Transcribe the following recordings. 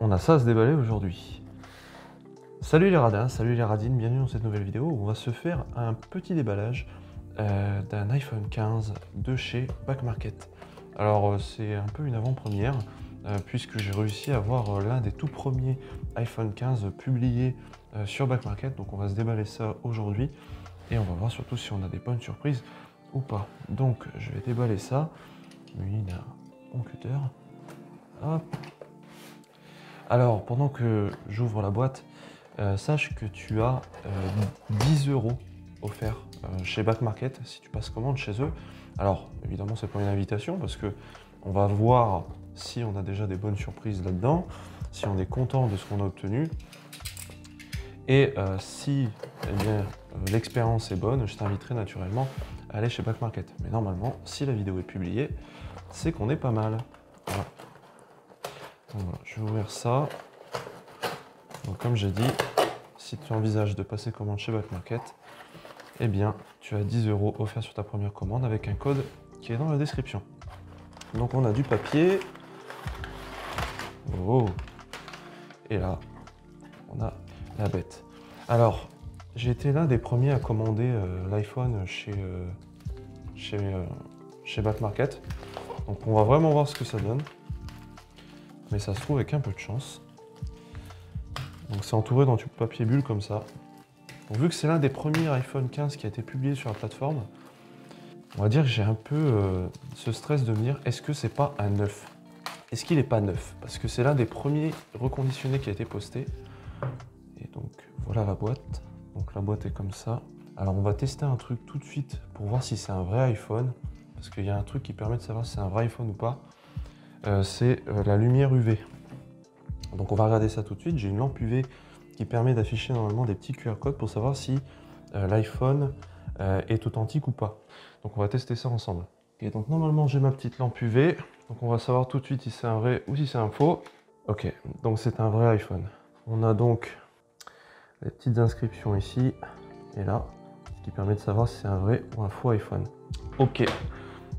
On a ça à se déballer aujourd'hui. Salut les radins, salut les radines, bienvenue dans cette nouvelle vidéo où on va se faire un petit déballage d'un iPhone 15 de chez Back Market. Alors c'est un peu une avant-première puisque j'ai réussi à avoir l'un des tout premiers iPhone 15 publiés sur Back Market. Donc on va se déballer ça aujourd'hui et on va voir surtout si on a des bonnes surprises ou pas. Donc je vais déballer ça, muni d'un bon cutter. Hop. Alors pendant que j'ouvre la boîte, sache que tu as 10 € offerts chez Back Market si tu passes commande chez eux. Alors évidemment c'est pas une invitation parce que on va voir si on a déjà des bonnes surprises là-dedans, si on est content de ce qu'on a obtenu et si l'expérience est bonne, je t'inviterai naturellement à aller chez Back Market. Mais normalement si la vidéo est publiée, c'est qu'on est pas mal. Voilà. Donc, voilà, je vais ouvrir ça. Donc comme j'ai dit, si tu envisages de passer commande chez Back Market, eh bien tu as 10 € offerts sur ta première commande avec un code qui est dans la description. Donc on a du papier. Oh. Et là, on a la bête. Alors, j'ai été l'un des premiers à commander l'iPhone chez Back Market. Donc on va vraiment voir ce que ça donne. Mais ça se trouve avec un peu de chance. Donc c'est entouré dans du papier bulle comme ça. Donc, vu que c'est l'un des premiers iPhone 15 qui a été publié sur la plateforme, on va dire que j'ai un peu ce stress de me dire, est-ce que c'est pas un neuf? Est-ce qu'il n'est pas neuf? Parce que c'est l'un des premiers reconditionnés qui a été posté. Et donc voilà la boîte. Donc la boîte est comme ça. Alors on va tester un truc tout de suite pour voir si c'est un vrai iPhone. Parce qu'il y a un truc qui permet de savoir si c'est un vrai iPhone ou pas. C'est la lumière UV. Donc on va regarder ça tout de suite. J'ai une lampe UV qui permet d'afficher normalement des petits QR codes pour savoir si l'iPhone est authentique ou pas. Donc on va tester ça ensemble. Et donc normalement j'ai ma petite lampe UV. Donc on va savoir tout de suite si c'est un vrai ou si c'est un faux. Ok, donc c'est un vrai iPhone. On a donc les petites inscriptions ici et là, ce qui permet de savoir si c'est un vrai ou un faux iPhone. Ok,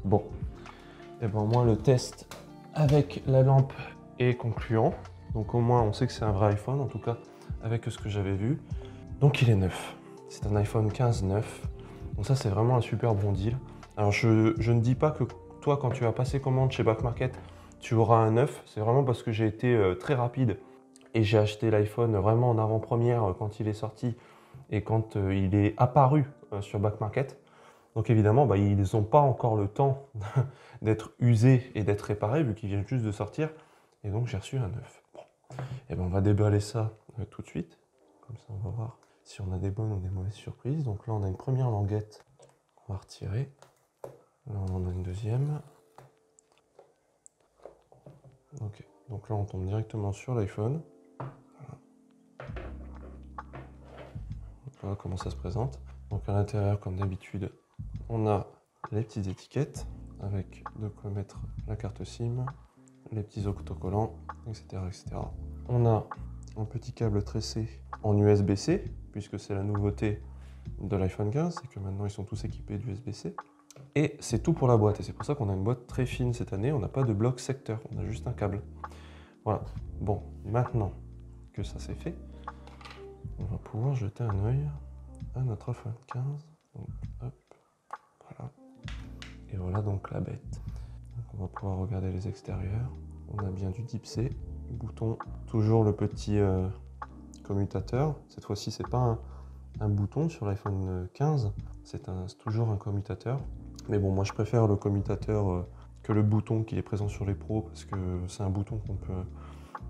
bon. Et ben au moins le test avec la lampe est concluant. Donc au moins on sait que c'est un vrai iPhone, en tout cas avec ce que j'avais vu. Donc il est neuf. C'est un iPhone 15 neuf. Donc ça c'est vraiment un super bon deal. Alors je ne dis pas que toi quand tu vas passer commande chez Back Market, tu auras un neuf. C'est vraiment parce que j'ai été très rapide et j'ai acheté l'iPhone vraiment en avant-première quand il est sorti et quand il est apparu sur Back Market. Donc évidemment, ils n'ont pas encore le temps d'être usés et d'être réparés vu qu'ils viennent juste de sortir. Et donc j'ai reçu un neuf. Bon. Et ben on va déballer ça tout de suite. Comme ça on va voir si on a des bonnes ou des mauvaises surprises. Donc là on a une première languette qu'on va retirer. Là on en a une deuxième. Ok, donc là on tombe directement sur l'iPhone. Voilà comment ça se présente. Donc à l'intérieur, comme d'habitude, on a les petites étiquettes avec de quoi mettre la carte SIM, les petits autocollants, etc., etc. On a un petit câble tressé en USB-C, puisque c'est la nouveauté de l'iPhone 15, c'est que maintenant ils sont tous équipés d'USB-C. Et c'est tout pour la boîte, et c'est pour ça qu'on a une boîte très fine cette année, on n'a pas de bloc secteur, on a juste un câble. Voilà. Bon, maintenant que ça c'est fait, on va pouvoir jeter un œil à notre iPhone 15. Donc, hop, voilà. Et voilà donc la bête. Donc, on va pouvoir regarder les extérieurs. On a bien du Type C, bouton, toujours le petit commutateur. Cette fois-ci, c'est pas un bouton sur l'iPhone 15, c'est toujours un commutateur. Mais bon, moi je préfère le commutateur que le bouton qui est présent sur les pros parce que c'est un bouton qu'on peut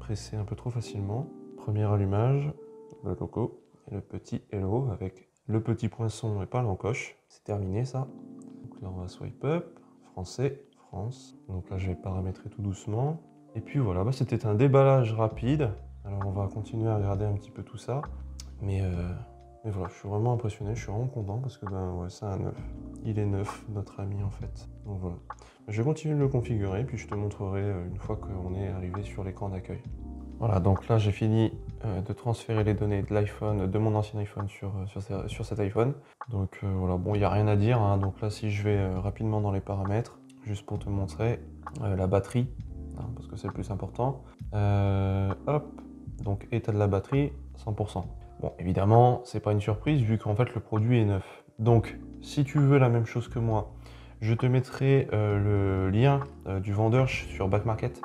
presser un peu trop facilement. Premier allumage, le logo et le petit hello avec le petit poinçon et pas l'encoche. C'est terminé ça. Donc là on va swipe up, français, France. Donc là je vais paramétrer tout doucement. Et puis voilà, c'était un déballage rapide. Alors on va continuer à regarder un petit peu tout ça. Mais voilà, je suis vraiment impressionné, je suis vraiment content parce que ouais, c'est un neuf. Il est neuf, notre ami en fait. Donc voilà. Je vais continuer de le configurer, puis je te montrerai une fois qu'on est arrivé sur l'écran d'accueil. Voilà, donc là j'ai fini de transférer les données de l'iPhone, de mon ancien iPhone sur cet iPhone. Donc voilà, bon, il n'y a rien à dire, hein. Donc là si je vais rapidement dans les paramètres, juste pour te montrer la batterie. hein, parce que c'est le plus important. Hop, donc état de la batterie, 100%. Bon, évidemment, c'est pas une surprise vu qu'en fait le produit est neuf. Donc, si tu veux la même chose que moi, je te mettrai le lien du vendeur sur Back Market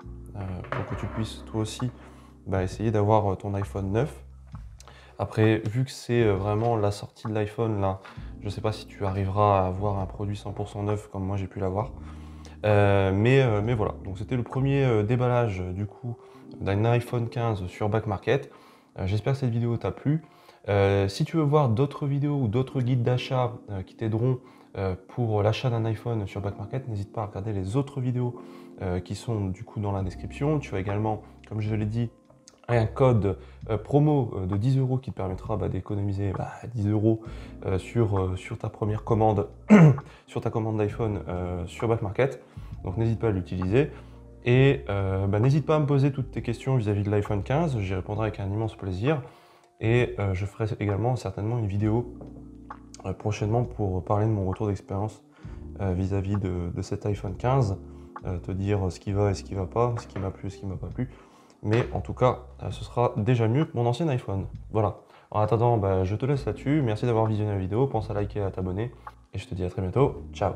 pour que tu puisses toi aussi essayer d'avoir ton iPhone 9. Après, vu que c'est vraiment la sortie de l'iPhone, là, je ne sais pas si tu arriveras à avoir un produit 100% neuf comme moi j'ai pu l'avoir. Mais voilà, donc c'était le premier déballage du coup d'un iPhone 15 sur Back Market. J'espère que cette vidéo t'a plu. Si tu veux voir d'autres vidéos ou d'autres guides d'achat qui t'aideront pour l'achat d'un iPhone sur Back Market, n'hésite pas à regarder les autres vidéos qui sont du coup dans la description. Tu as également, comme je l'ai dit, un code promo de 10 € qui te permettra d'économiser 10 € sur ta première commande, sur ta commande d'iPhone sur Back Market. Donc n'hésite pas à l'utiliser. Et n'hésite pas à me poser toutes tes questions vis-à-vis de l'iPhone 15, j'y répondrai avec un immense plaisir. Et je ferai également certainement une vidéo prochainement pour parler de mon retour d'expérience vis-à-vis de cet iPhone 15, te dire ce qui va et ce qui va pas, ce qui m'a plu et ce qui m'a pas plu. Mais en tout cas, ce sera déjà mieux que mon ancien iPhone. Voilà. En attendant, je te laisse là-dessus. Merci d'avoir visionné la vidéo. Pense à liker et à t'abonner. Et je te dis à très bientôt. Ciao.